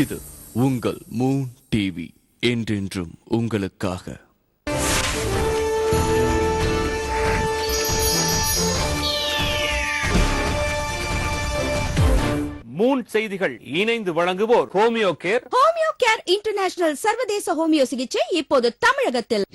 இது உங்கள் Moon TV, என்றென்றும் உங்களுக்காக. மூன் செய்திகள் இணைந்து வழங்குவோர் homeo care. Homeo care international சர்வதேச ஹோமியோ சிகிச்சை இப்போது தமிழகத்தில்.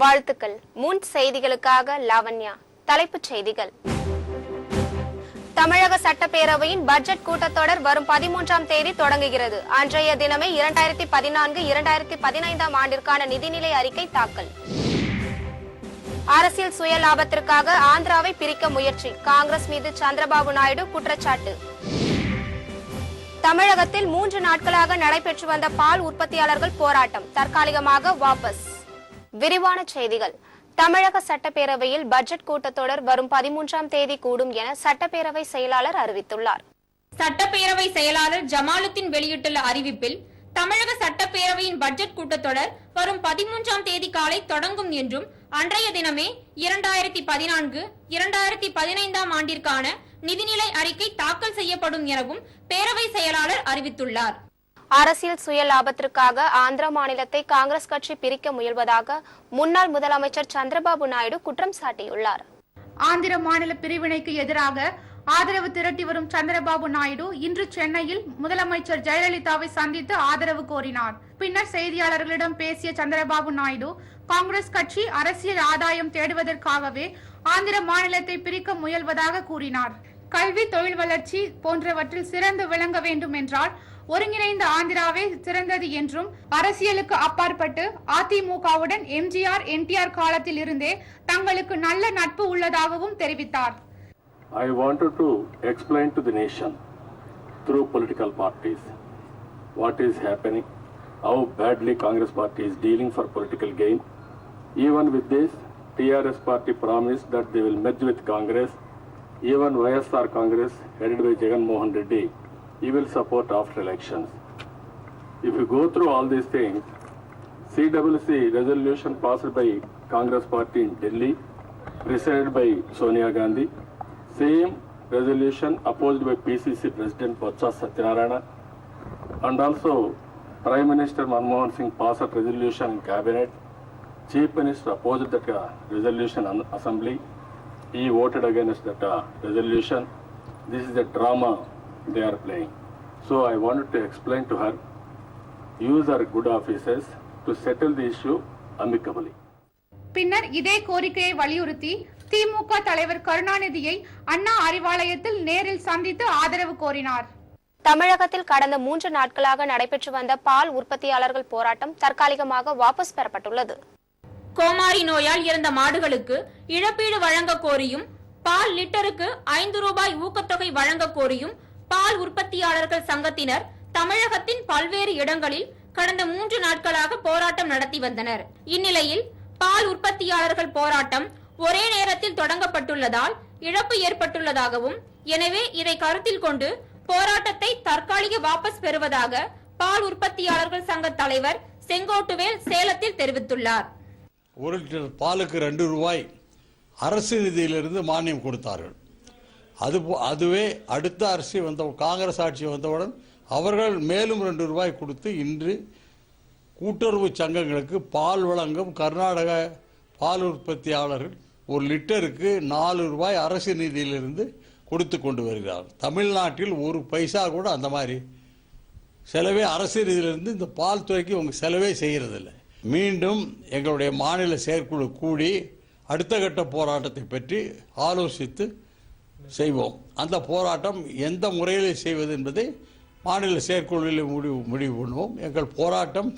வாழ்த்துக்கள். மூன் செய்திகளுக்காக லாவண்யா. தலைப்புச் செய்திகள். தமிழக சட்டப்பேரவையின் பட்ஜெட் கூட்டத்தொடர் வரும் 13ஆம் தேதி தொடங்குகிறது. அன்றைய தினமே 2014-2015 ஆண்டிற்கான நிதிநிலை அறிக்கை தாக்கல். அரசியல் சுய லாபத்திற்காக ஆந்திராவை பிரிக்க முயற்சி, காங்கிரஸ் மீது சந்திரபாபு நாயுடு குற்றச்சாட்டு. தமிழகத்தில் 3 நாட்களாக நடைபெற்று வந்த பால் உற்பத்தியாளர்கள் போராட்டம் தற்காலிகமாக வாபஸ். விரிவான செய்திகள். தமிழக சட்டப்பேரவையில் பட்ஜெட் கூட்டத்தொடர் வரும் 13ஆம் தேதி கூடும் என சட்டப்பேரவை செயலாளர் அறிவித்துள்ளார். சட்டப்பேரவை செயலாளர் ஜமாலுத்தீன் வெளியிட்டுள்ள அறிவிப்பில், தமிழக சட்டப்பேரவையின் பட்ஜெட் கூட்டத்தொடர் வரும் 13ஆம் தேதி காலை தொடங்கும் என்றும், அன்றைய தினமே 2014-2015 ஆண்டிற்கான நிதிநிலை அறிக்கை தாக்கல் செய்யப்படும் எனவும் பேரவை செயலாளர் அறிவித்துள்ளார். அரசியல் சுய லாபத்திற்காக ஆந்திர மாநிலத்தை காங்கிரஸ் கட்சி பிரிக்க முயல்வதாக முன்னாள் முதலமைச்சர் சந்திரபாபு நாயுடு குற்றம் சாட்டியுள்ளார். ஆந்திர மாநில பிரிவினைக்கு எதிராக ஆதரவு திரட்டி வரும் சந்திரபாபு நாயுடு இன்று சென்னையில் முதலமைச்சர் ஜெயலலிதாவை சந்தித்து ஆதரவு கோரினார். பின்னர் செய்தியாளர்களிடம் பேசிய சந்திரபாபு நாயுடு, காங்கிரஸ் கட்சி அரசியல் ஆதாயம் தேடுவதற்காகவே ஆந்திர மாநிலத்தை பிரிக்க முயல்வதாக கூறினார். கல்வி, தொழில் வளர்ச்சி போன்றவற்றில் சிறந்து விளங்க வேண்டும் என்றால் ஒருங்கிணைந்த ஆந்திராவே சிறந்தது என்றும், அரசியலுக்கு அப்பாற்பட்டு அதிமுகவுடன் எம்ஜிஆர், என்டிஆர் காலத்தில் இருந்தே தங்களுக்கு நல்ல நட்பு உள்ளதாகவும் தெரிவித்தார். I wanted to explain to the nation through political parties what is happening, how badly Congress party is dealing for political gain. Even with this, TRS party promised that they will merge with Congress. Even YSR Congress headed by Jagan Mohan Reddy, he will support after elections. If you go through all these things, CWC resolution passed by Congress party in Delhi, presided by Sonia Gandhi, same resolution opposed by PCC President Botsa Satyanarayana, and also Prime Minister Manmohan Singh passed a resolution in cabinet. Chief Minister opposed that resolution in assembly. He voted against that resolution. This is the drama they are playing. So I wanted to explain to her, use our good officers to settle the issue amicably. பின்னர் இதே கோரிக்கையை வலியுறுத்தி திமுக தலைவர் கருணாநிதியை அண்ணா அறிவாலயத்தில் நேரில் சந்தித்து ஆதரவு கோரினார். தமிழகத்தில் கடந்த 3 நாட்களாக நடைபெற்று வந்த பால் உற்பத்தியாளர்கள் போராட்டம் தற்காலிகமாக வாபஸ் பெறப்பட்டுள்ளது. கோமாரி நோயால் இறந்த மாடுகளுக்கு இழப்பீடு வழங்க கோரியும், பால் லிட்டருக்கு 5 ரூபாய் ஊக்கத்தொகை வழங்க கோரியும் பால் உற்பத்தியாளர்கள் சங்கத்தினர் தமிழகத்தின் பல்வேறு இடங்களில் கடந்த 3 நாட்களாக போராட்டம் நடத்தி வந்தனர். இந்நிலையில் பால் உற்பத்தியாளர்கள் போராட்டம் ஒரே நேரத்தில் தொடங்கப்பட்டுள்ளதால் இழப்பு ஏற்பட்டுள்ளதாகவும், எனவே இதை கருத்தில் கொண்டு போராட்டத்தை தற்காலிக வாபஸ் பெறுவதாக பால் உற்பத்தியாளர்கள் சங்க தலைவர் செங்கோட்டுவேல் சேலத்தில் தெரிவித்துள்ளார். 1 லிட்டர் பாலுக்கு 2 ரூபாய் அரசு நிதியிலிருந்து மானியம் கொடுத்தார்கள். அதுவே அடுத்த அரசு வந்த காங்கிரஸ் ஆட்சி வந்தவுடன் அவர்கள் மேலும் 2 ரூபாய் கொடுத்து இன்று கூட்டுறவு சங்கங்களுக்கு பால் வழங்கும் கர்நாடக பால் உற்பத்தியாளர்கள் 1 லிட்டருக்கு 4 ரூபாய் அரசு நிதியிலிருந்து கொடுத்து கொண்டு வருகிறார். தமிழ்நாட்டில் 1 பைசா கூட அந்த மாதிரி செலவே அரசு நிதியிலிருந்து இந்த பால் துறைக்கு அவங்க செலவே செய்கிறதில்லை. மீண்டும் எங்களுடைய மாநில செயற்குழு கூடி அடுத்த கட்ட போராட்டத்தை பற்றி ஆலோசித்து செய்வோம். அந்த போராட்டம் எந்த முறையில் செய்வது என்பதை மாநில செயற்குழுவில் முடிவு பண்ணுவோம். எங்கள் போராட்டம்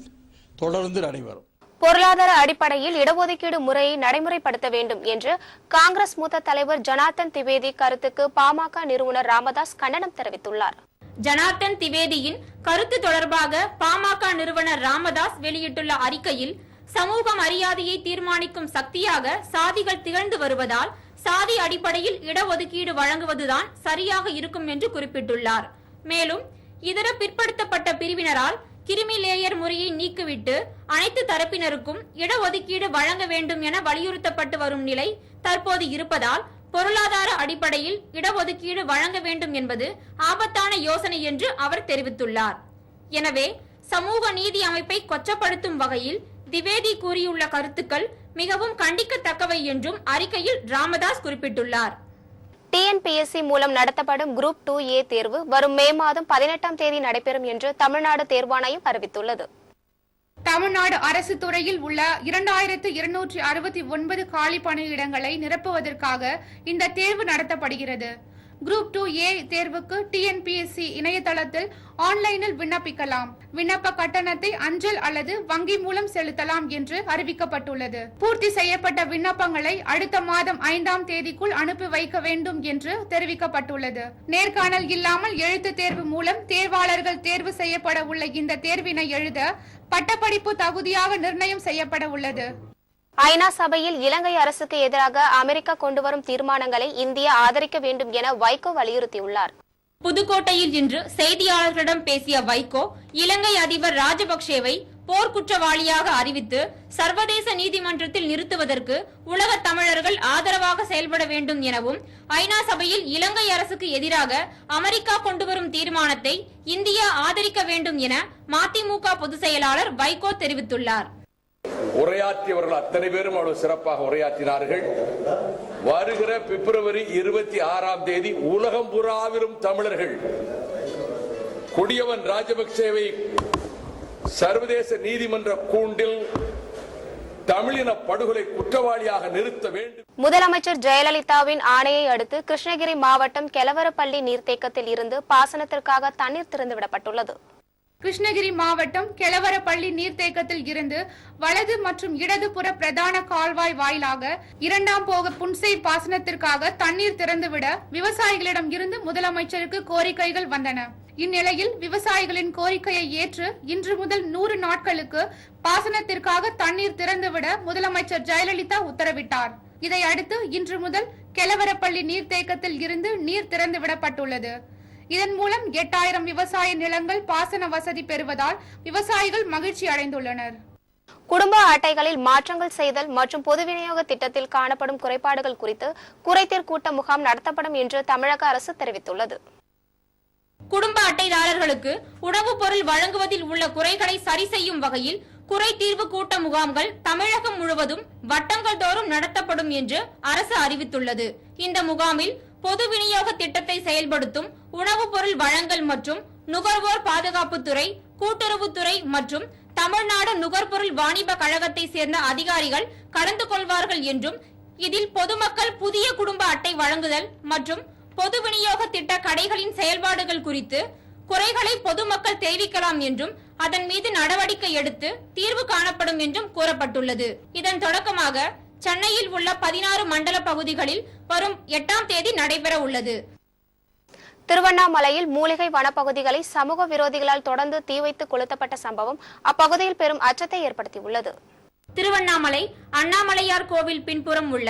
தொடர்ந்து நடைபெறும். பொருளாதார அடிப்படையில் இடஒதுக்கீடு முறையை நடைமுறைப்படுத்த வேண்டும் என்று காங்கிரஸ் மூத்த தலைவர் ஜனார்த்தன் திவேதி கருத்துக்கு பாமக நிறுவனர் ராமதாஸ் கண்டனம் தெரிவித்துள்ளார். ஜனார்த்தன் திவேதியின் கருத்து தொடர்பாக பாமக நிறுவனர் ராமதாஸ் வெளியிட்டுள்ள அறிக்கையில், சமூக மரியாதையை தீர்மானிக்கும் சக்தியாக சாதிகள் திகழ்ந்து வருவதால் சாதி அடிப்படையில் இடஒதுக்கீடு வழங்குவதுதான் சரியாக இருக்கும் என்று குறிப்பிட்டுள்ளார். மேலும் இதர பிற்படுத்தப்பட்ட பிரிவினரால் கிரிமி லேயர் முறையை நீக்கிவிட்டு அனைத்து தரப்பினருக்கும் இடஒதுக்கீடு வழங்க வேண்டும் என வலியுறுத்தப்பட்டு வரும் நிலை தற்போது இருப்பதால் பொருளாதார அடிப்படையில் இடஒதுக்கீடு வழங்க வேண்டும் என்பது ஆபத்தான யோசனை என்று அவர் தெரிவித்துள்ளார். எனவே சமூக நீதி அமைப்பை கொச்சப்படுத்தும் வகையில் திவேதி கூறியுள்ள கருத்துக்கள் மிகவும் கண்டிக்கத்தக்கவை என்றும் அறிக்கையில் ராமதாஸ் குறிப்பிட்டுள்ளார். டிஎன்பிஎஸ்சி மூலம் நடத்தப்படும் குரூப் 2A தேர்வு வரும் மே மாதம் 18ஆம் தேதி நடைபெறும் என்று தமிழ்நாடு தேர்வாணையம் அறிவித்துள்ளது. தமிழ்நாடு அரசு துறையில் உள்ள 2269 காலி பணியிடங்களை நிரப்புவதற்காக இந்த தேர்வு நடத்தப்படுகிறது. குரூப் 2A தேர்வுக்கு டிஎன்பிஎஸ்சி இணையதளத்தில் ஆன்லைனில் விண்ணப்பிக்கலாம். விண்ணப்ப கட்டணத்தை அஞ்சல் அல்லது வங்கி மூலம் செலுத்தலாம் என்று அறிவிக்கப்பட்டுள்ளது. பூர்த்தி செய்யப்பட்ட விண்ணப்பங்களை அடுத்த மாதம் 5ஆம் தேதிக்குள் அனுப்பி வைக்க வேண்டும் என்று தெரிவிக்கப்பட்டுள்ளது. நேர்காணல் இல்லாமல் எழுத்து தேர்வு மூலம் தேர்வாளர்கள் தேர்வு செய்யப்பட உள்ள இந்த தேர்வினை எழுத பட்டப்படிப்பு தகுதியாக நிர்ணயம் செய்யப்பட உள்ளது. ஐநா சபையில் இலங்கை அரசுக்கு எதிராக அமெரிக்கா கொண்டு வரும் தீர்மானங்களை இந்தியா ஆதரிக்க வேண்டும் என வைகோ வலியுறுத்தியுள்ளார். புதுக்கோட்டையில் இன்று செய்தியாளர்களிடம் பேசிய வைகோ, இலங்கை அதிபர் ராஜபக்சேவை போர்க்குற்றவாளியாக அறிவித்து சர்வதேச நீதிமன்றத்தில் நிறுத்துவதற்கு உலக தமிழர்கள் ஆதரவாக செயல்பட வேண்டும் எனவும், ஐநா சபையில் இலங்கை அரசுக்கு எதிராக அமெரிக்கா கொண்டு வரும் தீர்மானத்தை இந்தியா ஆதரிக்க வேண்டும் என மதிமுக பொதுச் செயலாளர் வைகோ தெரிவித்துள்ளார். உரையாற்றியவர்கள் அத்தனை பேரும் அவ்வளவு சிறப்பாக உரையாற்றினார்கள். வருகிற பிப்ரவரி 26ஆம் தேதி உலகம் புறாவிலும் தமிழர்கள் கொடியவன் ராஜபக்சேவை சர்வதேச நீதிமன்ற கூண்டில் தமிழின படுகொலை குற்றவாளியாக நிறுத்த வேண்டும். முதலமைச்சர் ஜெயலலிதாவின் ஆணையை அடுத்து கிருஷ்ணகிரி மாவட்டம் கெலவரப்பள்ளி நீர்த்தேக்கத்தில் இருந்து பாசனத்திற்காக தண்ணீர் திறந்துவிடப்பட்டுள்ளது. கிருஷ்ணகிரி மாவட்டம் கெலவரப்பள்ளி நீர்த்தேக்கத்தில் இருந்து வலது மற்றும் இடதுபுற பிரதான கால்வாய் வாயிலாக 2ஆம் போக புன்சை பாசனத்திற்காக தண்ணீர் திறந்துவிட விவசாயிகளிடம் இருந்து முதலமைச்சருக்கு கோரிக்கைகள் வந்தன. இந்நிலையில் விவசாயிகளின் கோரிக்கையை ஏற்று இன்று முதல் 100 நாட்களுக்கு பாசனத்திற்காக தண்ணீர் திறந்துவிட முதலமைச்சர் ஜெயலலிதா உத்தரவிட்டார். இதையடுத்து இன்று முதல் கெலவரப்பள்ளி நீர்த்தேக்கத்தில் இருந்து நீர் திறந்துவிடப்பட்டுள்ளது. இதன் மூலம் 8000 விவசாய நிலங்கள் பாசன வசதி பெறுவதால் விவசாயிகள் மகிழ்ச்சி அடைந்துள்ளனர். குடும்ப அட்டைகளில் மாற்றங்கள் செய்தல் மற்றும் பொது விநியோக திட்டத்தில் காணப்படும் குறைபாடுகள் குறித்து குறைதீர் கூட்ட முகாம் நடத்தப்படும் என்று தமிழக அரசு தெரிவித்துள்ளது. குடும்ப அட்டைதாரர்களுக்கு உணவுப் பொருள் வழங்குவதில் உள்ள குறைகளை சரி செய்யும் வகையில் குறை தீர்வு கூட்ட முகாம்கள் தமிழகம் முழுவதும் வட்டங்கள் தோறும் நடத்தப்படும் என்று அரசு அறிவித்துள்ளது. இந்த முகாமில் பொது விநியோக திட்டத்தை செயல்படுத்தும் உணவுப் பொருள் வழங்கல் மற்றும் நுகர்வோர் பாதுகாப்புத்துறை, கூட்டுறவுத்துறை மற்றும் தமிழ்நாடு நுகர்பொருள் வாணிப கழகத்தை சேர்ந்த அதிகாரிகள் கலந்து கொள்வார்கள் என்றும், இதில் பொதுமக்கள் புதிய குடும்ப அட்டை வழங்குதல் மற்றும் பொது விநியோக திட்ட கடைகளின் செயல்பாடுகள் குறித்து குறைகளை பொதுமக்கள் தெரிவிக்கலாம் என்றும், அதன் மீது நடவடிக்கை எடுத்து தீர்வு காணப்படும் என்றும் கூறப்பட்டுள்ளது. இதன் தொடக்கமாக சென்னையில் உள்ள 16 மண்டல பகுதிகளில் வரும் 8ஆம் தேதி நடைபெற உள்ளது. திருவண்ணாமலையில் மூலிகை வனப்பகுதிகளை சமூக விரோதிகளால் தொடர்ந்து தீ வைத்து கொளுத்தப்பட்ட சம்பவம் அப்பகுதியில் பெரும் அச்சத்தை ஏற்படுத்தியுள்ளது. திருவண்ணாமலை அண்ணாமலையார் கோவில் பின்புறம் உள்ள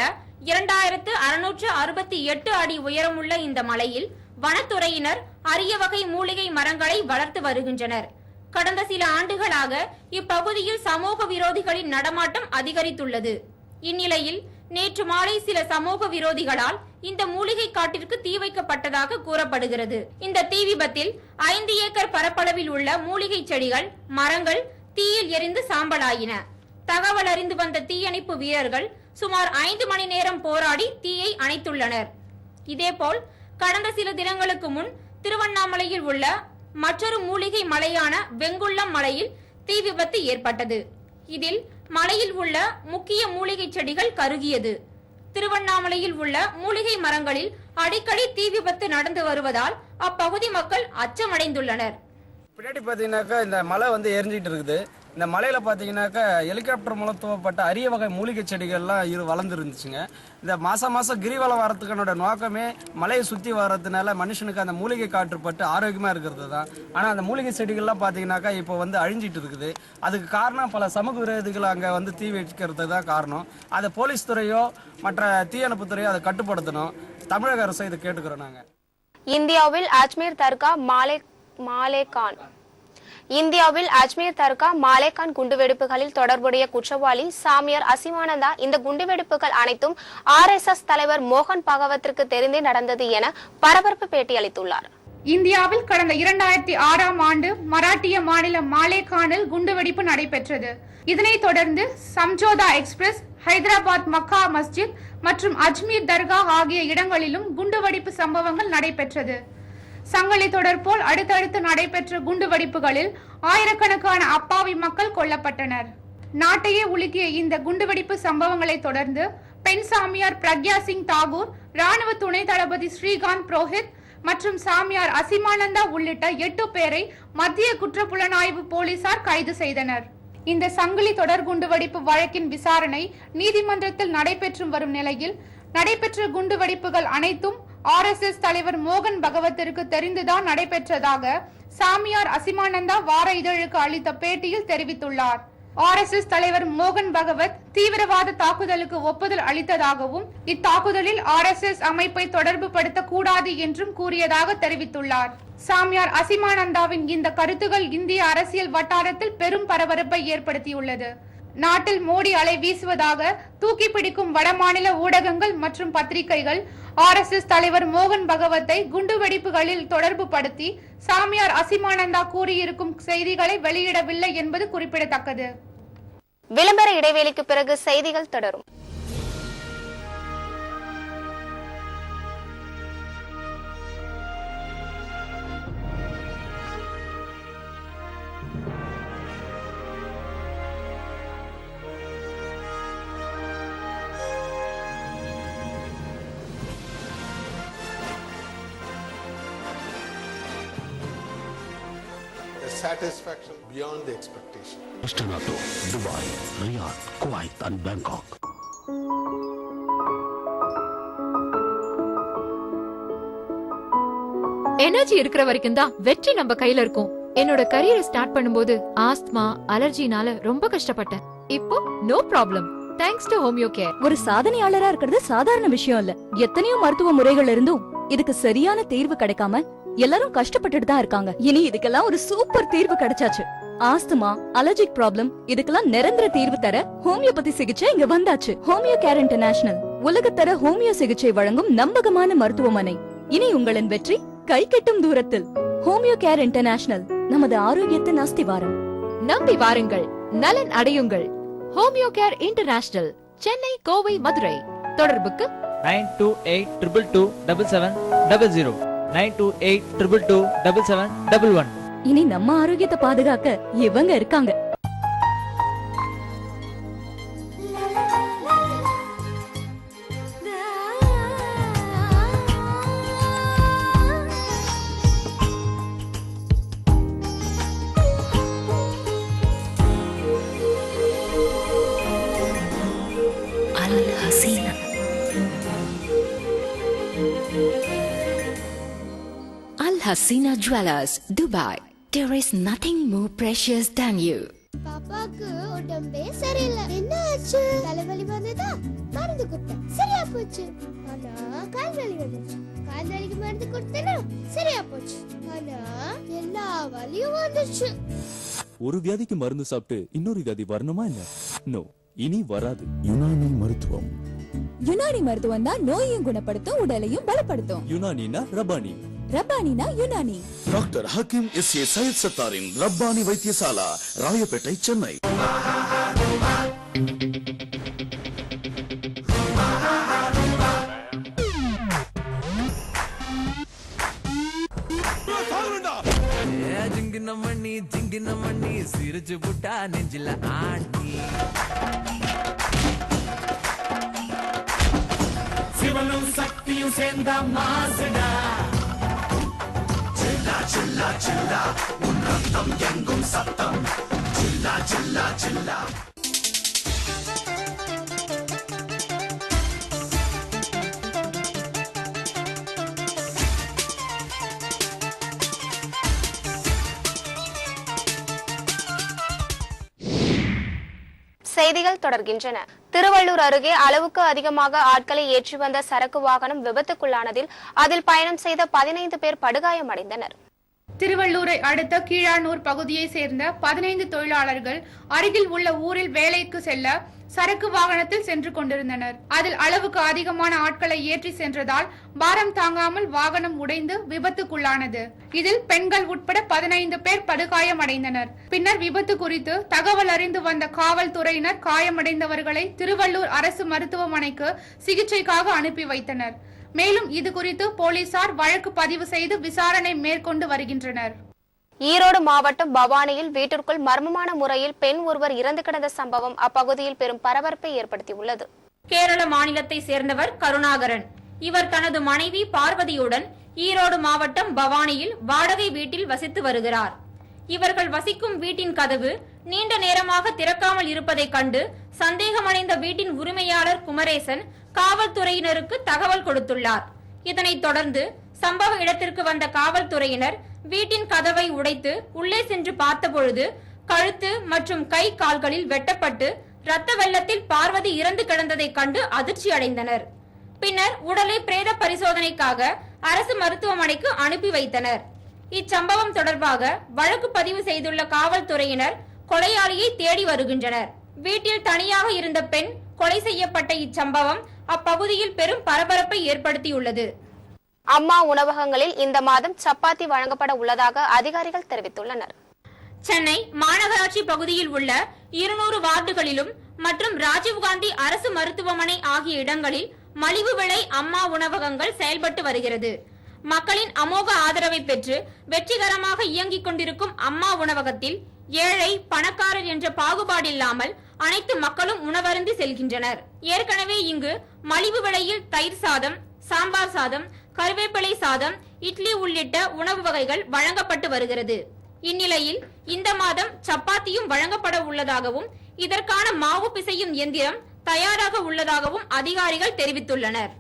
2668 அடி உயரமுள்ள இந்த மலையில் வனத்துறையினர் அரிய வகை மூலிகை மரங்களை வளர்த்து வருகின்றனர். கடந்த சில ஆண்டுகளாக இப்பகுதியில் சமூக விரோதிகளின் நடமாட்டம் அதிகரித்துள்ளது. இந்நிலையில் நேற்று மாலை சில சமூக விரோதிகளால் இந்த மூலிகை காட்டிற்கு தீ வைக்கப்பட்டதாக கூறப்படுகிறது. இந்த தீ விபத்தில் 5 ஏக்கர் பரப்பளவில் உள்ள மூலிகை செடிகள், மரங்கள் தீயில் எரிந்து சாம்பலாயின. தகவல் அறிந்து வந்த தீயணைப்பு வீரர்கள் சுமார் 5 மணி நேரம் போராடி தீயை அணைத்துள்ளனர். இதேபோல் கடந்த சில தினங்களுக்கு முன் திருவண்ணாமலையில் உள்ள மற்றொரு மூலிகை மலையான வெங்குள்ளம் மலையில் தீ விபத்து ஏற்பட்டது. இதில் மலையில் உள்ள முக்கிய மூலிகை செடிகள் கருகியது. திருவண்ணாமலையில் உள்ள மூலிகை மரங்களில் அடிக்கடி தீ விபத்து நடந்து வருவதால் அப்பகுதி மக்கள் அச்சமடைந்துள்ளனர். பின்னாடி பாத்தீங்கன்னாக்கா இந்த மலை வந்து எரிஞ்சிட்டு இருக்குது. இந்த மலையில் பார்த்தீங்கன்னாக்கா ஹெலிகாப்டர் மூலம் துவப்பட்ட அரிய வகை மூலிகை செடிகள்லாம் வளர்ந்து இருந்துச்சுங்க. இந்த மாதம் கிரிவலம் வரத்துக்கானோட நோக்கமே மலையை சுற்றி வர்றதுனால மனுஷனுக்கு அந்த மூலிகை காற்றுப்பட்டு ஆரோக்கியமாக இருக்கிறது தான். ஆனால் அந்த மூலிகை செடிகள்லாம் பார்த்தீங்கன்னாக்கா இப்போ அழிஞ்சிட்டு இருக்குது. அதுக்கு காரணம் பல சமூக விரோதிகள் அங்கே தீ வைக்கிறது தான் காரணம். அதை போலீஸ் துறையோ மற்ற தீயணைப்பு துறையோ அதை கட்டுப்படுத்தணும். தமிழக அரசை இதை கேட்டுக்கிறோம் நாங்கள். இந்தியாவில் அஜ்மீர் தர்கா மாலேகான் குண்டுவெடிப்புகளில் தொடர்புடைய குற்றவாளி சாமியார் அசிமானந்தா இந்த குண்டுவெடிப்புகள் அனைத்தும் RSS தலைவர் மோகன் பாகவத்திற்கு தெரிந்தே நடந்தது என பரபரப்பு பேட்டியளித்துள்ளார். இந்தியாவில் கடந்த 2006ஆம் ஆண்டு மராட்டிய மாநிலம் மாலேகானில் குண்டுவெடிப்பு நடைபெற்றது. இதனைத் தொடர்ந்து சம்ஜோதா எக்ஸ்பிரஸ், ஹைதராபாத் மக்கா மஸ்ஜித் மற்றும் அஜ்மீர் தர்கா ஆகிய இடங்களிலும் குண்டுவெடிப்பு சம்பவங்கள் நடைபெற்றது. சங்கிலி தொடர் போல் அடுத்தடுத்து நடைபெற்ற குண்டுவெடிப்புகளில் ஆயிரக்கணக்கான அப்பாவி மக்கள் கொல்லப்பட்டனர். நாட்டையே உலுக்கிய இந்த குண்டுவெடிப்பு சம்பவங்களை தொடர்ந்து பெண் சாமியார் பிரக்யா சிங் தாகூர், ராணுவ துணை தளபதி ஸ்ரீகாந்த் புரோஹித் மற்றும் சாமியார் அசிமானந்தா உள்ளிட்ட 8 பேரை மத்திய குற்றப்புலனாய்வு போலீசார் கைது செய்தனர். இந்த சங்கிலி தொடர் குண்டுவெடிப்பு வழக்கின் விசாரணை நீதிமன்றத்தில் நடைபெற்று வரும் நிலையில் நடைபெற்ற குண்டுவெடிப்புகள் அனைத்தும் RSS தலைவர் மோகன் பகவத்திற்கு தெரிந்துதான் நடைபெற்றதாக சாமியார் அசிமானந்தா வார இதழுக்கு அளித்த பேட்டியில் தெரிவித்துள்ளார். RSS தலைவர் மோகன் பகவத் தீவிரவாத தாக்குதலுக்கு ஒப்புதல் அளித்ததாகவும் இத்தாக்குதலில் RSS அமைப்பை தொடர்பு படுத்த கூடாது என்றும் கூறியதாக தெரிவித்துள்ளார். சாமியார் அசிமானந்தாவின் இந்த கருத்துகள் இந்திய அரசியல் வட்டாரத்தில் பெரும் பரபரப்பை ஏற்படுத்தியுள்ளது. நாட்டில் மோடி அலை வீசுவதாக தூக்கி பிடிக்கும் வடமாநில ஊடகங்கள் மற்றும் பத்திரிகைகள் RSS தலைவர் மோகன் பகவத்தை குண்டுவெடிப்புகளில் தொடர்பு படுத்தி சாமியார் அசிமானந்தா கூறியிருக்கும் செய்திகளை வெளியிடவில்லை என்பது குறிப்பிடத்தக்கது. விளம்பர இடைவேளைக்கு பிறகு செய்திகள் தொடரும். Satisfaction beyond the expectation. Istanbul, Dubai, Riyadh, Kuwait and Bangkok. Energy இருக்கிற வரைக்கும் தான் வெற்றி நம்ம கையில இருக்கும். என்னோட கரியரை ஸ்டார்ட் பண்ணும்போது ஆஸ்துமா, அலர்ஜினால ரொம்ப கஷ்டப்பட்டேன். இப்போ no problem. Thanks to Homeo Care. ஒரு சாதனையாளரா இருக்கிறது சாதாரண விஷயம் இல்ல. எத்தனையோ மருத்துவ முறைகள் இருந்தும் இதுக்கு சரியான தீர்வு கிடைக்காம எல்லாரும் கஷ்டப்பட்டுட்டு தான் இருக்காங்க. இனி இதுக்கெல்லாம் ஒரு சூப்பர் தீர்வு கிடைச்சாச்சு. ஆஸ்துமா, அலர்ஜிக் ப்ராப்ளம் இதுக்கெல்லாம் நிரந்தர தீர்வு தர ஹோமியோபதி சிகிச்சை இங்க வந்தாச்சு. ஹோமியோ கேர் இன்டர்நேஷனல் உலகத்தர ஹோமியோ சிகிச்சை வழங்கும் நம்பகமான மருத்துவமனை. இனி உங்களின் வெற்றி கை கெட்டும் தூரத்தில். ஹோமியோ கேர் இன்டர்நேஷனல், நமது ஆரோக்கியத்தின் அஸ்திவாரம். நம்பி வாருங்கள், நலன் அடையுங்கள். Homeo care international, Chennai, Kovai, Madurai. தொடர்புக்கு 9282227700 9282227711. இனி நம்ம ஆரோக்கியத்தை பாதுகாக்க இவங்க இருக்காங்க. Al Hasina. Al Hasina Jewelers, Dubai. There is nothing more precious than you. பாப்பாக்கு உடம்பே சரியில்லை. என்ன ஆச்சு? தலைவலி வந்ததா? மருந்து கொடுத்தேன், சரியா போச்சு. ஆனா கால் வலி வந்துச்சு. கால் வலிக்கு மருந்து கொடுத்தேனா சரியா போச்சு. ஆனா எல்லா வலியும் வந்துச்சு. ஒரு வியாதிக்கு மருந்து சாப்பிட்டு இன்னொரு வியாதி வரணுமா என்ன? நோ, இனி வராது. யுனானி மருத்துவம். யுனானி மருத்துவம் தான் நோயையும் குணப்படுத்தும், உடலையும் பலப்படுத்தும். யுனானினா ரபானி, ரபானினா யுனானி. டாக்டர் ஹக்கீம் SA சையத் சத்தாரின் ரப்பானி வைத்தியசாலா, ராயப்பேட்டை, சென்னை. ஜிங்கின மண்ணி சிரிச்சு புட்டா நெஞ்சில ஆண்டி. சிவனும் சக்தியும் சேர்ந்த மாசுடா. சில்லா சில்லா சில்லா உன் ரத்தம் எங்கும் சத்தம். சில்லா செய்திகள் தொடர்கின்றன. திருவள்ளூர் அருகே அளவுக்கு அதிகமாக ஆட்களை ஏற்றி வந்த சரக்கு வாகனம் விபத்துக்குள்ளானதில் அதில் பயணம் செய்த 15 பேர் படுகாயமடைந்தனர். திருவள்ளூரை அடுத்த கீழானூர் பகுதியை சேர்ந்த 15 தொழிலாளர்கள் அருகில் உள்ள ஊரில் வேலைக்கு செல்ல சரக்கு வாகனத்தில் சென்று கொண்டிருந்தனர். அதில் அளவுக்கு அதிகமான ஆட்களை ஏற்றி சென்றதால் பாரம் தாங்காமல் வாகனம் உடைந்து விபத்துக்குள்ளானது. இதில் பெண்கள் உட்பட 15 பேர் படுகாயமடைந்தனர். பின்னர் விபத்து குறித்து தகவல் அறிந்து வந்த காவல்துறையினர் காயமடைந்தவர்களை திருவள்ளூர் அரசு மருத்துவமனைக்கு சிகிச்சைக்காக அனுப்பி வைத்தனர். மேலும் இது குறித்து போலீசார் வழக்கு பதிவு செய்து விசாரணை மேற்கொண்டு வருகின்றனர். ஈரோடு மாவட்டம் பவானியில் வீட்டிற்குள் மர்மமான முறையில் பெண் ஒருவர் இறந்து கிடந்த சம்பவம் அப்பகுதியில் பெரும் பரபரப்பை ஏற்படுத்தியுள்ளது. கேரள மாநிலத்தை சேர்ந்தவர் கருணாகரன். இவர் தனது மனைவி பார்வதியுடன் ஈரோடு மாவட்டம் பவானியில் வாடகை வீட்டில் வசித்து வருகிறார். இவர்கள் வசிக்கும் வீட்டின் கதவு நீண்ட நேரமாக திறக்காமல் இருப்பதை கண்டு சந்தேகமடைந்த வீட்டின் உரிமையாளர் குமரேசன் காவல்துறையினருக்கு தகவல் கொடுத்துள்ளார். இதனைத் தொடர்ந்து சம்பவ இடத்திற்கு வந்த காவல்துறையினர் வீட்டின் கதவை உடைத்து உள்ளே சென்று பார்த்தபொழுது கழுத்து மற்றும் கை கால்களில் வெட்டப்பட்டு இரத்த வெள்ளத்தில் பார்வதி இறந்து கிடந்ததை கண்டு அதிர்ச்சி அடைந்தனர். பின்னர் உடலை பிரேத பரிசோதனைக்காக அரசு மருத்துவமனைக்கு அனுப்பி வைத்தனர். இச்சம்பவம் தொடர்பாக வழக்கு பதிவு செய்துள்ள காவல்துறையினர் கொலையாளியை தேடி வருகின்றனர். வீட்டில் தனியாக இருந்த பெண் கொலை செய்யப்பட்ட இச்சம்பவம் அப்பகுதியில் பெரும் பரபரப்பை ஏற்படுத்தியுள்ளது. அம்மா உணவகங்களில் இந்த மாதம் சப்பாத்தி வழங்கப்பட உள்ளதாக அதிகாரிகள் தெரிவித்துள்ளனர். சென்னை மாநகராட்சி பகுதியில் உள்ள 200 வார்டுகளிலும் மற்றும் ராஜீவ்காந்தி அரசு மருத்துவமனை ஆகிய இடங்களில் மலிவு விலை அம்மா உணவகங்கள் செயல்பட்டு வருகிறது. மக்களின் அமோக ஆதரவை பெற்று வெற்றிகரமாக இயங்கிக் கொண்டிருக்கும் அம்மா உணவகத்தில் ஏழை பணக்காரர் என்ற பாகுபாடில்லாமல் அனைத்து மக்களும் உணவருந்தி செல்கின்றனர். ஏற்கனவே இங்கு மலிவு விலையில் தயிர் சாதம், சாம்பார் சாதம், கருவேப்பிலை சாதம், இட்லி உள்ளிட்ட உணவு வகைகள் வழங்கப்பட்டு வருகிறது. இந்நிலையில் இந்த மாதம் சப்பாத்தியும் வழங்கப்பட உள்ளதாகவும் இதற்கான மாவு பிசையும் எந்திரம் தயாராக உள்ளதாகவும் அதிகாரிகள் தெரிவித்துள்ளனர்.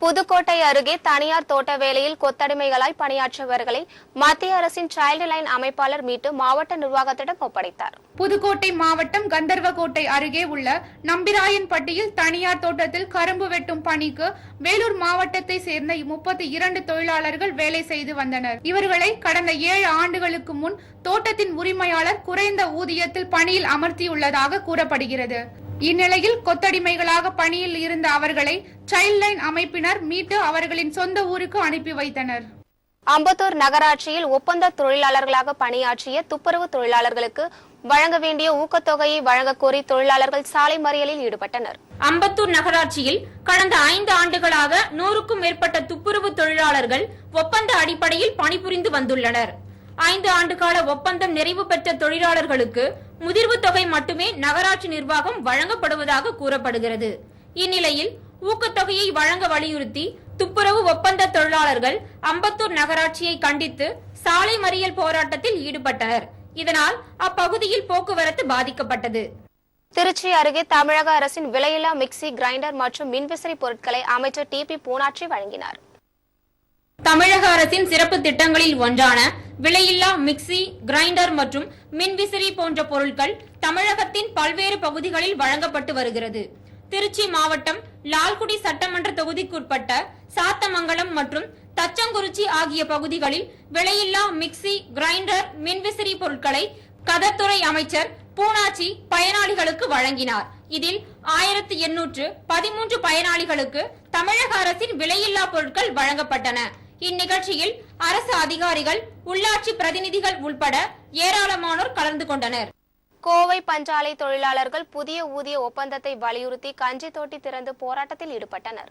புதுக்கோட்டை அருகே தனியார் தோட்ட வேலையில் கொத்தடிமைகளாய் பணியாற்றியவர்களை மத்திய அரசின் சைல்டு லைன் அமைப்பாளர் மீட்டு மாவட்ட நிர்வாகத்திடம் ஒப்படைத்தார். புதுக்கோட்டை மாவட்டம் கந்தர்வகோட்டை அருகே உள்ள நம்பிராயன்பட்டியில் தனியார் தோட்டத்தில் கரும்பு வெட்டும் பணிக்கு வேலூர் மாவட்டத்தை சேர்ந்த 32 தொழிலாளர்கள் வேலை செய்து வந்தனர். இவர்களை கடந்த 7 ஆண்டுகளுக்கு முன் தோட்டத்தின் உரிமையாளர் குறைந்த ஊதியத்தில் பணியில் அமர்த்தியுள்ளதாக கூறப்படுகிறது. இந்நிலையில் கொத்தடிமைகளாக பணியில் இருந்த அவர்களை சைல்ட் லைன் அமைப்பினர் மீட்டு அவர்களின் சொந்த ஊருக்கு அனுப்பி வைத்தனர். அம்பத்தூர் நகராட்சியில் ஒப்பந்த தொழிலாளர்களாக பணியாற்றிய துப்புரவு தொழிலாளர்களுக்கு வழங்க வேண்டிய ஊக்கத்தொகையை வழங்க கோரி தொழிலாளர்கள் சாலை மறியலில் ஈடுபட்டனர். அம்பத்தூர் நகராட்சியில் கடந்த 5 ஆண்டுகளாக 100க்கும் மேற்பட்ட துப்புரவு தொழிலாளர்கள் ஒப்பந்த அடிப்படையில் பணிபுரிந்து வந்துள்ளனர். 5 ஆண்டுகால ஒப்பந்தம் நிறைவு பெற்ற தொழிலாளர்களுக்கு முதிர்வு தொகை மட்டுமே நகராட்சி நிர்வாகம் வழங்கப்படுவதாக கூறப்படுகிறது. இந்நிலையில் ஊக்கத்தொகையை வழங்க வலியுறுத்தி துப்புரவு ஒப்பந்த தொழிலாளர்கள் அம்பத்தூர் நகராட்சியை கண்டித்து சாலை மறியல் போராட்டத்தில் ஈடுபட்டனர். இதனால் அப்பகுதியில் போக்குவரத்து பாதிக்கப்பட்டது. திருச்சி அருகே தமிழக அரசின் விலையில்லா மிக்சி, கிரைண்டர் மற்றும் மின்விசிறி பொருட்களை அமைச்சர் டிபி பூனாட்சி வழங்கினார். தமிழக அரசின் சிறப்பு திட்டங்களில் ஒன்றான விலையில்லா மிக்சி, கிரைண்டர் மற்றும் மின்விசிறி போன்ற பொருட்கள் தமிழகத்தின் பல்வேறு பகுதிகளில் வழங்கப்பட்டு வருகிறது. திருச்சி மாவட்டம் லால்குடி சட்டமன்ற தொகுதிக்குட்பட்ட சாத்தமங்கலம் மற்றும் தச்சங்குறிச்சி ஆகிய பகுதிகளில் விலையில்லா மிக்சி, கிரைண்டர், மின்விசிறி பொருட்களை கதத்துறை அமைச்சர் பூனாச்சி பயனாளிகளுக்கு வழங்கினார். இதில் 1813 பயனாளிகளுக்கு தமிழக அரசின் விலையில்லா பொருட்கள் வழங்கப்பட்டன. இந்நிகழ்ச்சியில் அரசு அதிகாரிகள், உள்ளாட்சி பிரதிநிதிகள் உள்பட ஏராளமானோர் கலந்து கொண்டனர். கோவை பஞ்சாலை தொழிலாளர்கள் புதிய ஊதிய ஒப்பந்தத்தை வலியுறுத்தி கஞ்சி தொட்டி திறந்து போராட்டத்தில் ஈடுபட்டனர்.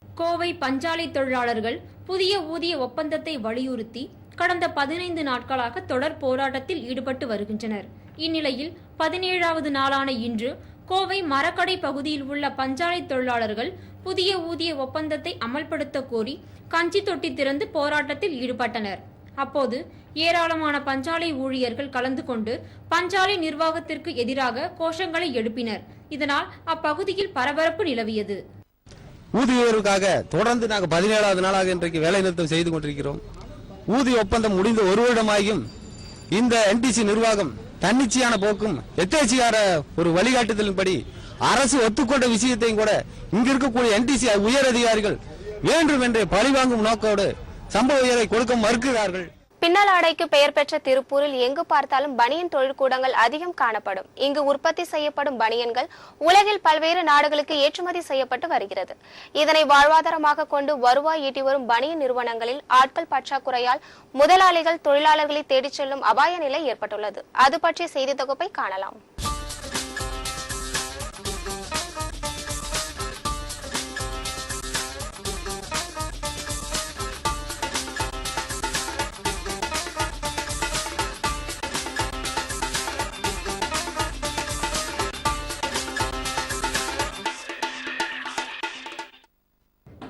கோவை பஞ்சாலை தொழிலாளர்கள் புதிய ஊதிய ஒப்பந்தத்தை வலியுறுத்தி கடந்த 15 நாட்களாக தொடர் போராட்டத்தில் ஈடுபட்டு வருகின்றனர். இந்நிலையில் 17வது நாளான இன்று கோவை மரக்கடை பகுதியில் உள்ள பஞ்சாலை தொழிலாளர்கள் புதிய ஊதிய ஒப்பந்தத்தை அமல்படுத்த கோரி கஞ்சி தொட்டி திறந்து போராட்டத்தில் ஈடுபட்டனர். அப்போது ஏராளமான பஞ்சாலை ஊழியர்கள் கலந்து கொண்டு பஞ்சாலை நிர்வாகத்திற்கு எதிராக கோஷங்களை எழுப்பினர். இதனால் அப்பகுதியில் பரபரப்பு நிலவியது. ஊதிய உயர்வுக்காக தொடர்ந்து நாங்கள் 17வது நாளாக இன்றைக்கு வேலை நிறுத்தம் செய்து கொண்டிருக்கிறோம். ஊதிய ஒப்பந்தம் முடிந்த ஒரு வருடமாகியும் இந்த என்டிசி நிர்வாகம் தன்னிச்சையான போக்கும் எத்தேச்சியார ஒரு வழிகாட்டுதலின்படி அரசு ஒத்துக்கொண்ட விஷயத்தையும் கூட இங்க இருக்கக்கூடிய என்டிசி உயர் அதிகாரிகள் வேண்டும் என்று பழிவாங்கும் நோக்கோடு சம்பள உயரை கொடுக்க மறுக்கிறார்கள். பின்னல் ஆடைக்கு பெயர் பெற்ற திருப்பூரில் எங்கு பார்த்தாலும் பனியன் தொழிற்கூடங்கள் அதிகம் காணப்படும். இங்கு உற்பத்தி செய்யப்படும் பனியன்கள் உலகில் பல்வேறு நாடுகளுக்கு ஏற்றுமதி செய்யப்பட்டு வருகிறது. இதனை வாழ்வாதாரமாக கொண்டு வருவாய் ஈட்டி வரும் பனியன் நிறுவனங்களில் ஆட்கள் பற்றாக்குறையால் முதலாளிகள் தொழிலாளர்களை தேடிச் செல்லும் அபாய நிலை ஏற்பட்டுள்ளது. அது பற்றிய செய்தி தொகுப்பை காணலாம்.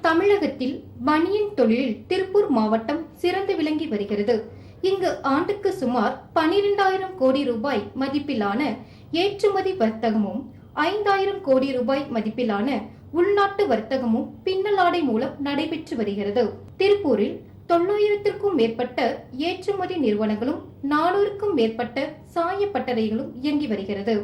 தமிழகத்தில் பனியன் தொழிலில் திருப்பூர் மாவட்டம் சிறந்து விளங்கி வருகிறது. இங்கு ஆண்டுக்கு சுமார் 12,000 கோடி ரூபாய் மதிப்பிலான ஏற்றுமதி வர்த்தகமும் 5,000 கோடி ரூபாய் மதிப்பிலான உள்நாட்டு வர்த்தகமும் பின்னலாடை மூலம் நடைபெற்று வருகிறது. திருப்பூரில் 900க்கும் மேற்பட்ட ஏற்றுமதி நிறுவனங்களும் 400க்கும் மேற்பட்ட சாயப்பட்டறைகளும் இயங்கி வருகிறது.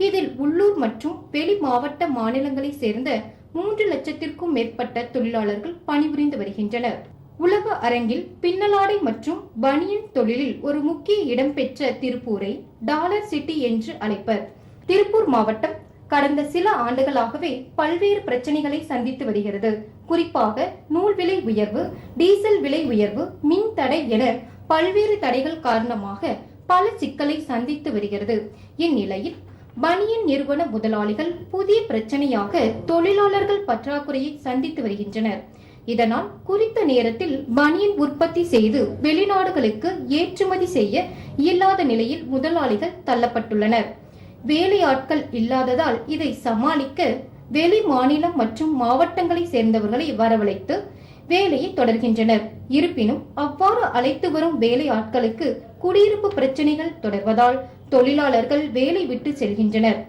இதில் உள்ளூர் மற்றும் வெளி மாவட்ட மாநிலங்களை சேர்ந்த 3 லட்சத்திற்கும் மேற்பட்ட தொழிலாளர்கள் பணிபுரிந்து வருகின்றனர். உலக அரங்கில் பின்னலாடை மற்றும் பனியன் தொழிலில் ஒரு முக்கிய இடம் பெற்ற திருப்பூரை டாலர் சிட்டி என்று அழைப்பர். திருப்பூர் மாவட்டம் கடந்த சில ஆண்டுகளாகவே பல்வேறு பிரச்சனைகளை சந்தித்து வருகிறது. குறிப்பாக நூல் விலை உயர்வு, டீசல் விலை உயர்வு, மின் தடை என பல்வேறு தடைகள் காரணமாக பல சிக்கலை சந்தித்து வருகிறது. இந்நிலையில் பனியன் நிறுவன முதலாளிகள் புதிய பிரச்சனையாக தொழிலாளர்கள் பற்றாக்குறையை சந்தித்து வருகின்றனர். இதனால் குறித்த நேரத்தில் பனியன் உற்பத்தி செய்து வெளிநாடுகளுக்கு ஏற்றுமதி செய்ய இயலாத நிலையில் முதலாளிகள் தள்ளப்பட்டுள்ளனர். வேலையாட்கள் இல்லாததால் இதை சமாளிக்க வெளி மாநிலம் மற்றும் மாவட்டங்களை சேர்ந்தவர்களை வரவழைத்து வேலையை தொடர்கின்றனர். இருப்பினும் அவ்வாறு அழைத்து வரும் வேலையாட்களுக்கு குடியிருப்பு பிரச்சனைகள் தொடர்வதால் தொழிலாளர்கள் வேலை விட்டு செல்கின்றனர்.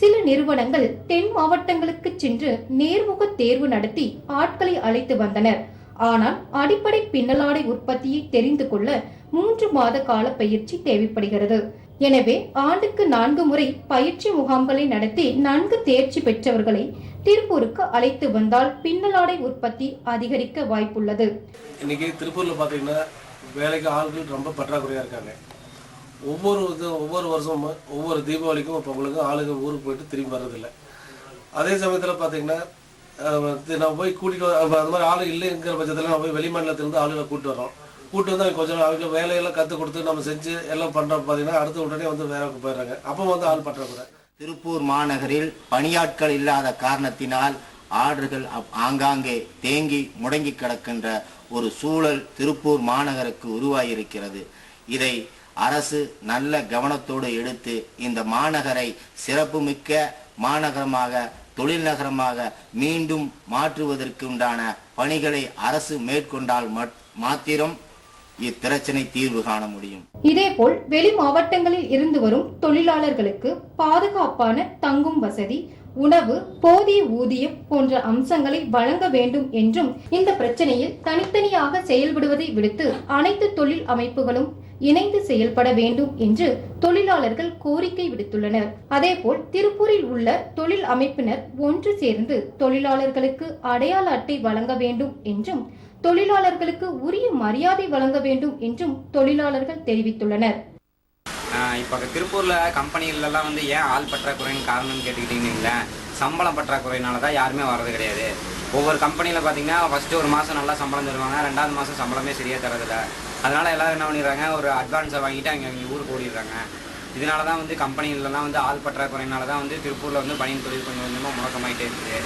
சில நிறுவனங்கள் தென் மாவட்டங்களுக்கு சென்று நேர்முக தேர்வு நடத்தி ஆட்களை அழைத்து வந்தனர். ஆனால் அடிப்படை பின்னலாடை உற்பத்தியை தெரிந்து கொள்ள 3 மாத கால பயிற்சி தேவைப்படுகிறது. எனவே ஆண்டுக்கு 4 முறை பயிற்சி முகாம்களை நடத்தி நன்கு தேர்ச்சி பெற்றவர்களை திருப்பூருக்கு அழைத்து வந்தால் பின்னலாடை உற்பத்தி அதிகரிக்க வாய்ப்புள்ளது. இன்னைக்கு திருப்பூர்ல பாத்தீங்கன்னா வேலைக்கு ஆட்கள் ரொம்ப பற்றாக்குறையா இருக்காங்க. ஒவ்வொரு வருஷமும் ஒவ்வொரு தீபாவளிக்கும் பொங்கலுக்கும் ஆளுங்க ஊருக்கு போயிட்டு திரும்பி வர்றதில்லை. அதே சமயத்தில் பார்த்தீங்கன்னா நம்ம போய் கூட்டிகிட்டு அந்த மாதிரி ஆளு இல்லைங்கிற பட்சத்தில் நம்ம போய் வெளி மாநிலத்திலேருந்து ஆளுகளை கூப்பிட்டு வரோம். கூப்பிட்டு வந்து அவங்க கொஞ்சம் அவங்க வேலையெல்லாம் கற்றுக் கொடுத்து நம்ம செஞ்சு எல்லாம் பண்ணுறோம். பார்த்தீங்கன்னா அடுத்த உடனே வந்து வேலைக்கு போயிடுறாங்க. அப்போ வந்து ஆள் பற்றாக்குறை. திருப்பூர் மாநகரில் பணியாட்கள் இல்லாத காரணத்தினால் ஆர்டர்கள் ஆங்காங்கே தேங்கி முடங்கி கிடக்கின்ற ஒரு சூழல் திருப்பூர் மாநகருக்கு உருவாகியிருக்கிறது. இதை அரசு நல்ல கவனத்தோடு எடுத்து இந்த மாநகரை சிறப்புமிக்க மாநகரமாக, தொழில் நகரமாக மீண்டும் மாற்றுவதற்கு உண்டான பணிகளை அரசு மேற்கொண்டால் மாத்திரம் இப்பிரச்சனை தீர்வு காண முடியும். இதேபோல் வெளி மாவட்டங்களில் இருந்து வரும் தொழிலாளர்களுக்கு பாதுகாப்பான தங்கும் வசதி, உணவு, போதிய ஊதியம் போன்ற அம்சங்களை வழங்க வேண்டும் என்றும், இந்த பிரச்சனையில் தனித்தனியாக செயல்படுவதை விடுத்து அனைத்து தொழில் அமைப்புகளும் இணைந்து செயல்பட வேண்டும் என்று தொழிலாளர்கள் கோரிக்கை விடுத்துள்ளனர். அதேபோல் திருப்பூரில் உள்ள தொழில் அமைப்பினர் ஒன்று சேர்ந்து தொழிலாளர்களுக்கு அடையாள அட்டை வழங்க வேண்டும் என்றும், தொழிலாளர்களுக்கு உரிய மரியாதை வழங்க வேண்டும் என்றும் தொழிலாளர்கள் தெரிவித்துள்ளனர். இப்போ திருப்பூரில் கம்பெனிலலாம் வந்து ஏன் ஆள் பற்றாக்குறைன்னு காரணம்னு கேட்டுக்கிட்டீங்கன்னா, சம்பளம் பற்றாக்குறையினால தான் யாருமே வர்றது கிடையாது. ஒவ்வொரு கம்பெனியில் பார்த்தீங்கன்னா ஃபஸ்ட்டு ஒரு மாதம் நல்லா சம்பளம் தருவாங்க, 2வது மாதம் சம்பளமே சரியாக தரதில்லை. அதனால் எல்லோரும் என்ன பண்ணிடுறாங்க, ஒரு அட்வான்ஸை வாங்கிட்டு அவங்க ஊருக்கு ஓடிடுறாங்க. இதனால தான் வந்து கம்பெனிலலாம் வந்து ஆள் பற்றாக்குறையினால தான் வந்து திருப்பூரில் வந்து பனியன் தொழில் கொஞ்சம் கொஞ்சமாக முடக்கமாகிட்டே இருக்குது.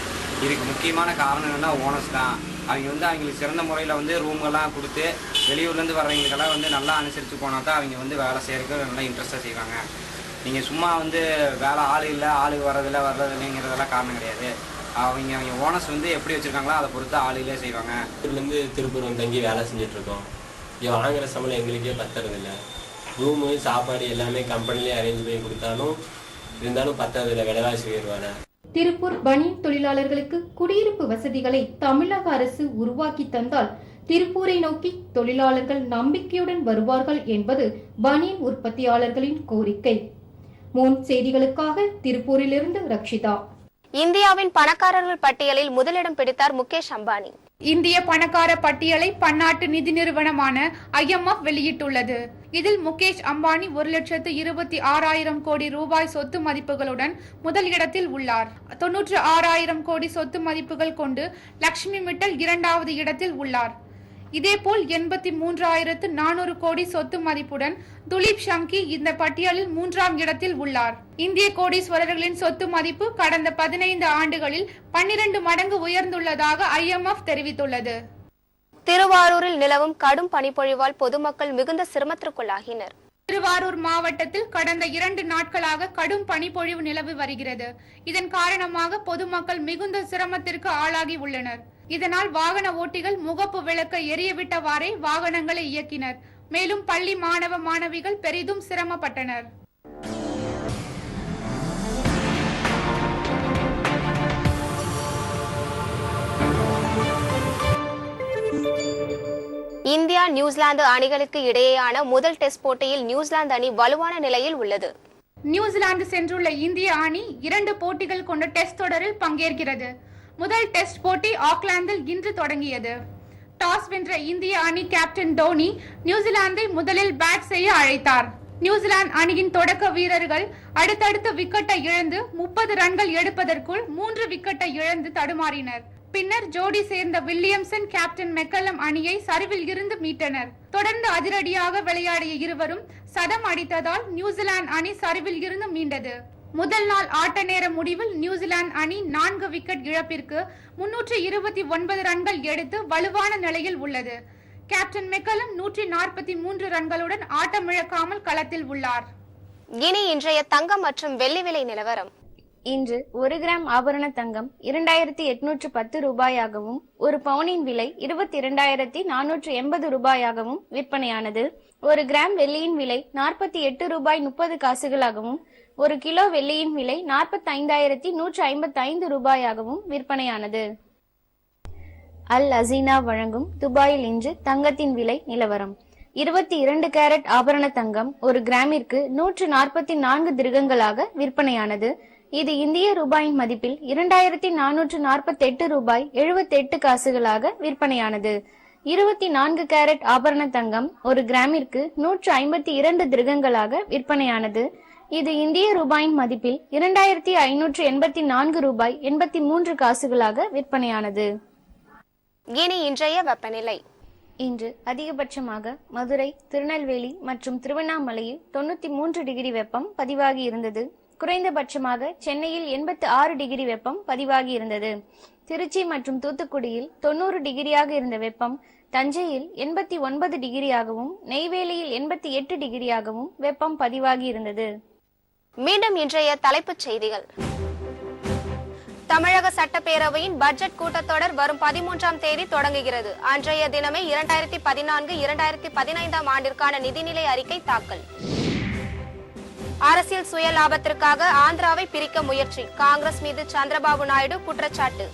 இதுக்கு முக்கியமான காரணம் என்னென்னா ஓனர்ஸ் தான். அவங்க வந்து அவங்களுக்கு சிறந்த முறையில் வந்து ரூம்கள்லாம் கொடுத்து வெளியூர்லேருந்து வர்றவங்களுக்கெல்லாம் வந்து நல்லா அனுசரித்து போனால் தான் அவங்க வந்து வேலை செய்கிறதுக்கு நல்லா இன்ட்ரெஸ்ட்டாக செய்வாங்க. நீங்கள் சும்மா வந்து வேலை ஆள் இல்லை, ஆளுக்கு வர்றதில்லைங்கிறதெல்லாம் காரணம் கிடையாது. அவங்க ஓனர்ஸ் வந்து எப்படி வச்சுருக்காங்களோ அதை பொறுத்து ஆளுகளே செய்வாங்க. திருப்பூர்லேருந்து திருப்பூர் வந்து தங்கி வேலை செஞ்சிட்ருக்கோம். இங்கே வாங்குற சம்பளம் எங்களுக்கே பத்துறதில்ல. ரூமு சாப்பாடு எல்லாமே கம்பெனிலே அரேஞ்ச் பண்ணி கொடுத்தாலும் இருந்தாலும் பத்துறதில்ல, விலைவாசி உயர்வான. திருப்பூர் பனியன் தொழிலாளர்களுக்கு குடியிருப்பு வசதிகளை தமிழக அரசு உருவாக்கி தந்தால் திருப்பூரை நோக்கி தொழிலாளர்கள் நம்பிக்கையுடன் வருவார்கள் என்பது பனியன் உற்பத்தியாளர்களின் கோரிக்கை. மூன் செய்திகளுக்காக திருப்பூரிலிருந்து ரக்ஷிதா. இந்தியாவின் பணக்காரர்கள் பட்டியலில் முதலிடம் பிடித்தார் முகேஷ் அம்பானி. இந்திய பணக்கார பட்டியலை பன்னாட்டு நிதி நிறுவனமான IMF வெளியிட்டுள்ளது. இதில் முகேஷ் அம்பானி 1,26,000 கோடி ரூபாய் சொத்து மதிப்புகளுடன் முதல் இடத்தில் உள்ளார். 96,000 கோடி சொத்து மதிப்புகள் கொண்டு லட்சுமி மிட்டல் 2வது இடத்தில் உள்ளார். இதேபோல் 83,400 கோடி சொத்து மதிப்புடன் துலீப் ஷங்கி இந்த பட்டியலில் 3ஆம் இடத்தில் உள்ளார். இந்திய கோடீஸ்வரர்களின் சொத்து மதிப்பு கடந்த 15 ஆண்டுகளில் 12 மடங்கு உயர்ந்துள்ளதாக IMF தெரிவித்துள்ளது. திருவாரூரில் நிலவும் கடும் பனிப்பொழிவால் பொதுமக்கள் மிகுந்த சிரமத்திற்குள்ளாகினர். திருவாரூர் மாவட்டத்தில் கடந்த 2 நாட்களாக கடும் பனிப்பொழிவு நிலவி வருகிறது. இதன் காரணமாக பொதுமக்கள் மிகுந்த சிரமத்திற்கு ஆளாகி உள்ளனர். இதனால் வாகன ஓட்டிகள் முகப்பு விளக்கை எரியவிட்டவாறே வாகனங்களை இயக்கினர். மேலும் பள்ளி மாணவ மாணவிகள் பெரிதும் சிரமப்பட்டனர். இந்தியா நியூசிலாந்து அணிகளுக்கு இடையேயான முதல் டெஸ்ட் போட்டியில் நியூசிலாந்து அணி வலுவான நிலையில் உள்ளது. நியூசிலாந்து சென்றுள்ள இந்திய அணி 2 போட்டிகள் கொண்ட டெஸ்ட் தொடரில் பங்கேற்கிறது. முதல் டெஸ்ட் போட்டி ஆக்லாந்தில் இன்று தொடங்கியது. டாஸ் வென்ற இந்திய அணி கேப்டன் டோனி நியூசிலாந்தை முதலில் பேட் செய்ய அழைத்தார். நியூசிலாந்து அணியின் தொடக்க வீரர்கள் அடுத்தடுத்து விக்கெட்டை இழந்து 30 ரன்கள் எடுப்பதற்குள் 3 விக்கெட்டை இழந்து தடுமாறினர். பின்னர் ஜோடி சேர்ந்த வில்லியம்சன் கேப்டன் மெக்கல்லம் அணியை சரிவில் இருந்து மீட்டனர். தொடர்ந்து அதிரடியாக விளையாடிய இருவரும் சதம் அடித்ததால் நியூசிலாந்து அணி சரிவில் இருந்து மீண்டது. முதல் நாள் ஆட்ட நேர முடிவில் நியூசிலாந்து அணி 4 விக்கெட் இழப்பிற்கு 329 ரன்கள் எடுத்து வலுவான நிலையில் உள்ளது. கேப்டன் மெக்கல்லம் 143 ரன்களுடன் ஆட்டமிழக்காமல் களத்தில் உள்ளார். இனி இன்றைய தங்கம் மற்றும் வெள்ளி விலை நிலவரம். இன்று 1 கிராம் ஆபரண தங்கம் 2810 ரூபாயாகவும் 1 பவுனின் விலை 22,480 ரூபாயாகவும் விற்பனையானது. 1 கிராம் வெள்ளியின் விலை 48 ரூபாய் 30 காசுகளாகவும் 1 கிலோ வெள்ளியின் விலை 45,155 ரூபாயாகவும் விற்பனையானது. அல் அசீனா வழங்கும் துபாயில் இன்று தங்கத்தின் விலை நிலவரம். 22 கேரட் ஆபரண தங்கம் 1 கிராமிற்கு 144 திர்கங்களாக விற்பனையானது. இது இந்திய ரூபாயின் மதிப்பில் 2,448 ரூபாய் 78 காசுகளாக விற்பனையானது. 24 கேரட் ஆபரண தங்கம் 1 கிராமிற்கு 152 திர்கங்களாக விற்பனையானது. இது இந்திய ரூபாயின் மதிப்பில் 2,584 ரூபாய் 83 காசுகளாக விற்பனையானது. இனி இன்றைய வெப்பநிலை. இன்று அதிகபட்சமாக மதுரை, திருநெல்வேலி மற்றும் திருவண்ணாமலையில் 93 டிகிரி வெப்பம் பதிவாகி இருந்தது. குறைந்தபட்சமாக சென்னையில் 86 டிகிரி வெப்பம் பதிவாகி இருந்தது. திருச்சி மற்றும் தூத்துக்குடியில் 90 டிகிரியாக இருந்த வெப்பம் தஞ்சையில் 89 டிகிரியாகவும் நெய்வேலியில் 88 டிகிரியாகவும் வெப்பம் பதிவாகி இருந்தது. மீண்டும் இன்றைய தலைப்புச் செய்திகள். தமிழக சட்டப்பேரவையின் பட்ஜெட் கூட்டத்தொடர் வரும் 13ஆம் தேதி தொடங்குகிறது. அன்றைய தினமே 2014-2015 ஆண்டிற்கான நிதிநிலை அறிக்கை தாக்கல். அரசியல் சுய லாபத்திற்காக ஆந்திராவை பிரிக்க முயற்சி, காங்கிரஸ் மீது சந்திரபாபு நாயுடு குற்றச்சாட்டு.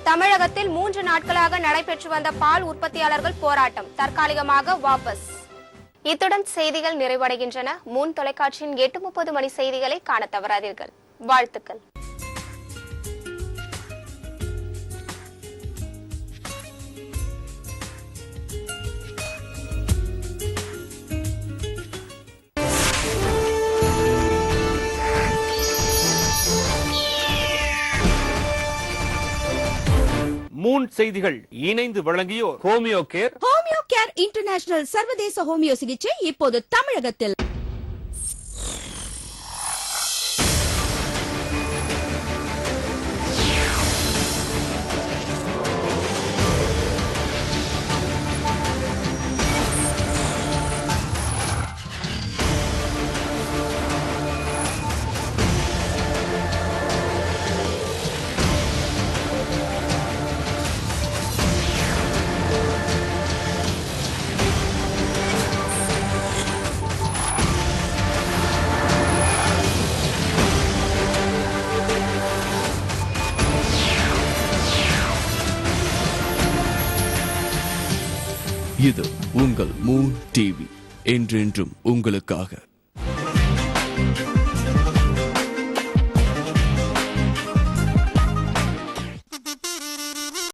தமிழகத்தில் 3 நாட்களாக நடைபெற்று வந்த பால் உற்பத்தியாளர்கள் போராட்டம் தற்காலிகமாக வாபஸ். இத்துடன் செய்திகள் நிறைவடைகின்றன. மூன் தொலைக்காட்சியின் 8:30 மணி செய்திகளை காண தவறாதீர்கள். வாழ்த்துக்கள். மூன் செய்திகள் இணைந்து வழங்கியோர் homeo care. Homeo care international சர்வதேச ஹோமியோ சிகிச்சை இப்போது தமிழகத்தில். இது உங்கள் மூன் டிவி, என்றென்றும் உங்களுக்காக.